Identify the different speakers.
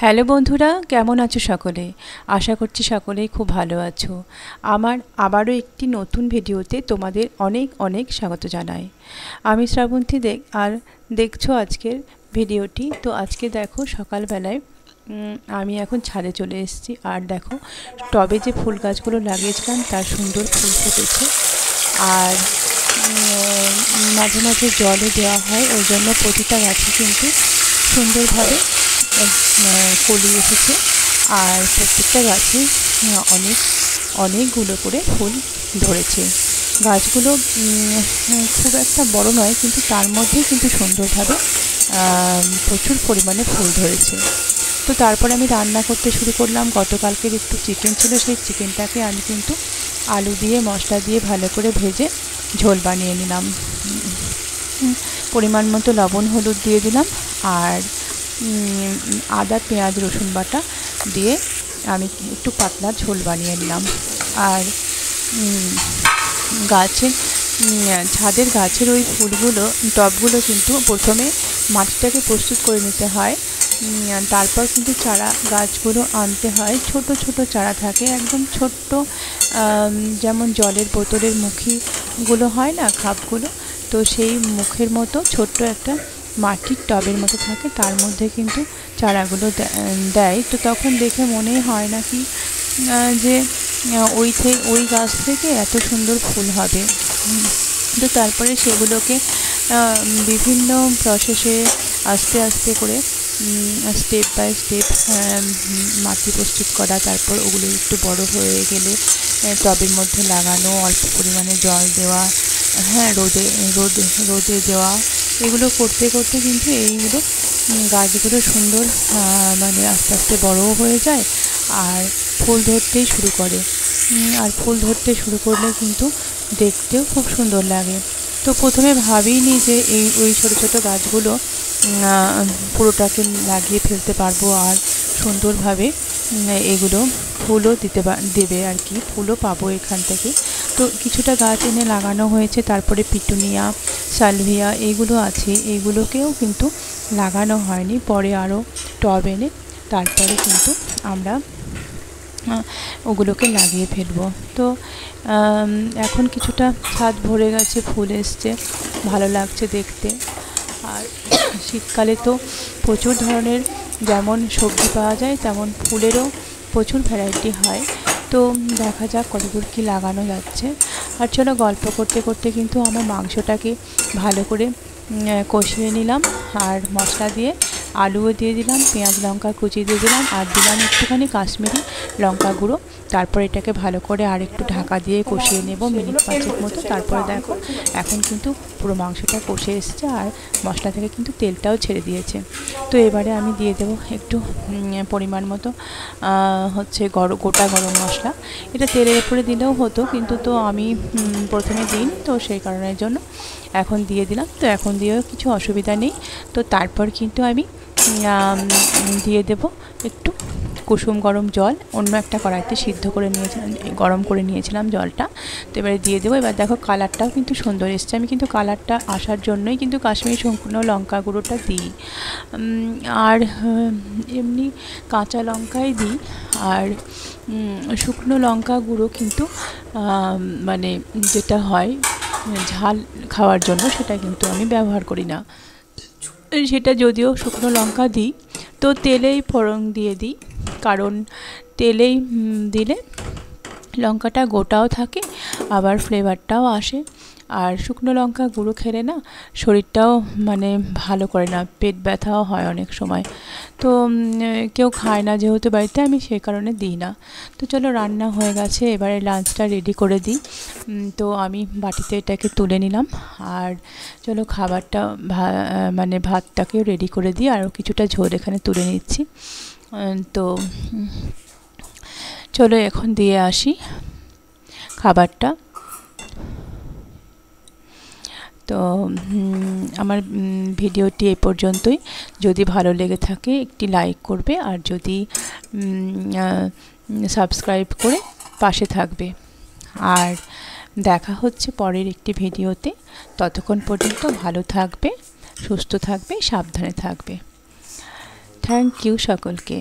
Speaker 1: Hello বন্ধুরা, কেমন আছো সকলে? আশা করছি সকলেই খুব ভালো আছো। আমার আবারও একটি নতুন ভিডিওতে তোমাদের অনেক অনেক স্বাগত জানাই। আমি শ্রাবন্তী আর দেখছো আজকের ভিডিওটি। তো আজকে দেখো সকালবেলায় আমি এখন ছাদে চলে এসেছি। আর দেখো টবে যে ফুল গাছগুলো লাগিয়েছিলাম তার সুন্দর ফুল ফুটেছে। আর মাঝে মাঝে জলও দেওয়া হয়, ওই জন্য প্রতিটা গাছে কিন্তু সুন্দরভাবে কলি এসেছে। আর প্রত্যেকটা গাছে অনেকগুলো করে ফুল ধরেছে। গাছগুলো খুব একটা বড় নয়, কিন্তু তার মধ্যেই কিন্তু সুন্দরভাবে প্রচুর পরিমাণে ফুল ধরেছে। তো তারপরে আমি রান্না করতে শুরু করলাম। গতকালকের একটু চিকেন ছিল, সেই চিকেনটাকে আমি কিন্তু আলু দিয়ে মশলা দিয়ে ভালো করে ভেজে ঝোল বানিয়ে নিলাম। পরিমাণ মতো লবণ হলুদ দিয়ে দিলাম, আর আদা পেঁয়াজ রসুন বাটা দিয়ে আমি একটু পাতলা ঝোল বানিয়ে নিলাম। আর ছাদের গাছের ওই ফুলগুলো টবগুলো কিন্তু প্রথমে মাটিটাকে প্রস্তুত করে নিতে হয়, তারপর কিন্তু চারা গাছগুলো আনতে হয়। ছোট ছোট চারা থাকে, একদম ছোট্ট, যেমন জলের বোতলের মুখিগুলো হয় না, খাপগুলো, তো সেই মুখের মতো ছোট্ট একটা মাটির টবের মতো থাকে, তার মধ্যে কিন্তু চারাগুলো দেয়। তো তখন দেখে মনে হয় না কি যে ওই গাছ থেকে এত সুন্দর ফুল হবে। তো তারপরে সেগুলোকে বিভিন্ন প্রসেসে আস্তে আস্তে করে স্টেপ বাই স্টেপ মাটি প্রস্তুত করা, তারপর ওগুলো একটু বড় হয়ে গেলে টবের মধ্যে লাগানো, অল্প পরিমাণে জল দেওয়া, রোদে দেওয়া, এগুলো করতে করতে কিন্তু এইগুলো গাছগুলো সুন্দর মানে আস্তে আস্তে বড়ও হয়ে যায় আর ফুল ধরতেই শুরু করে। আর ফুল ধরতে শুরু করলে কিন্তু দেখতেও খুব সুন্দর লাগে। তো প্রথমে ভাবিনি যে ওই ছোটো ছোটো গাছগুলো পুরোটাকে লাগিয়ে ফেলতে পারবো আর সুন্দরভাবে এগুলো ফুলও দেবে আর কি, ফুলও পাবো এখান থেকে। তো কিছুটা গাছ এনে লাগানো হয়েছে, তারপরে পিটুনিয়া, সালভিয়া এগুলো আছে, এগুলোকেও কিন্তু লাগানো হয়নি, পরে আরও টব এনে তারপরে কিন্তু আমরা ওগুলোকে লাগিয়ে ফেলবো। তো এখন কিছুটা ছাদ ভরে গেছে, ফুল এসছে, ভালো লাগছে দেখতে। আর শীতকালে তো প্রচুর ধরনের যেমন সবজি পাওয়া যায়, তেমন ফুলেরও প্রচুর ভ্যারাইটি হয়। তো দেখা যাক কতদূর কী লাগানো যাচ্ছে। আর চলো, গল্প করতে করতে কিন্তু আমার মাংসটাকে ভালো করে কষিয়ে নিলাম, আর মশলা দিয়ে আলুও দিয়ে দিলাম, পেঁয়াজ লঙ্কা কুচি দিয়ে দিলাম, আর দিলাম একটুখানি কাশ্মীরি লঙ্কা গুঁড়ো। তারপর এটাকে ভালো করে আর একটু ঢাকা দিয়ে কষিয়ে নেব মিনিট 5 মতো। তারপরে দেখো এখন কিন্তু পুরো মাংসটা কষে এসেছে, আর মশলা থেকে কিন্তু তেলটাও ছেড়ে দিয়েছে। তো এবারে আমি দিয়ে দেবো একটু পরিমাণ মতো হচ্ছে গোটা গরম মশলা। এটা তেলের উপরে দিলেও হতো, কিন্তু তো আমি প্রথমে দিইনি, তো সেই কারণের জন্য এখন দিয়ে দিলাম। তো এখন দিয়েও কিছু অসুবিধা নেই। তো তারপর কিন্তু আমি দিয়ে দেব একটু কুসুম গরম জল, অন্য একটা কড়াইতে গরম করে নিয়েছিলাম জলটা। তো এবারে দিয়ে দেবো। এবার দেখো কালারটাও কিন্তু সুন্দর এসছে। আমি কিন্তু কালারটা আসার জন্যই কিন্তু কাশ্মীরি শুকনো লঙ্কা গুঁড়োটা দিই, আর এমনি কাঁচা লঙ্কাই দিই। আর শুকনো লঙ্কা গুঁড়ো কিন্তু মানে যেটা হয় ঝাল খাওয়ার জন্য, সেটা কিন্তু আমি ব্যবহার করি না। সেটা যদিও শুকনো লঙ্কা দিই, তো তেলেই ফোড়ন দিয়ে দিই, কারণ তেলেই দিলে লঙ্কাটা গোটাও থাকে, আবার ফ্লেভারটাও আসে। আর শুকনো লঙ্কা গুঁড়ো খেলে না শরীরটাও মানে ভালো করে না, পেট ব্যথাও হয় অনেক সময়। তো কেউ খায় না যেহেতু বাড়িতে, আমি সেই কারণে দিই না। তো চলো, রান্না হয়ে গেছে, এবারে লাঞ্চটা রেডি করে দিই। তো আমি বাটিতে এটাকে তুলে নিলাম, আর চলো খাবারটা মানে ভাতটাকেও রেডি করে দিই, আরও কিছুটা ঝোল এখানে তুলে নিচ্ছি। তো চলো এখন দিয়ে আসি খাবারটা। তো আমার ভিডিওটি এই পর্যন্তই। যদি ভালো লেগে থাকে একটি লাইক করবে, আর যদি সাবস্ক্রাইব করে পাশে থাকবে। আর দেখা হচ্ছে পরের একটি ভিডিওতে। ততক্ষণ পর্যন্ত ভালো থাকবে, সুস্থ থাকবে, সাবধানে থাকবে। থ্যাংক ইউ সকলকে।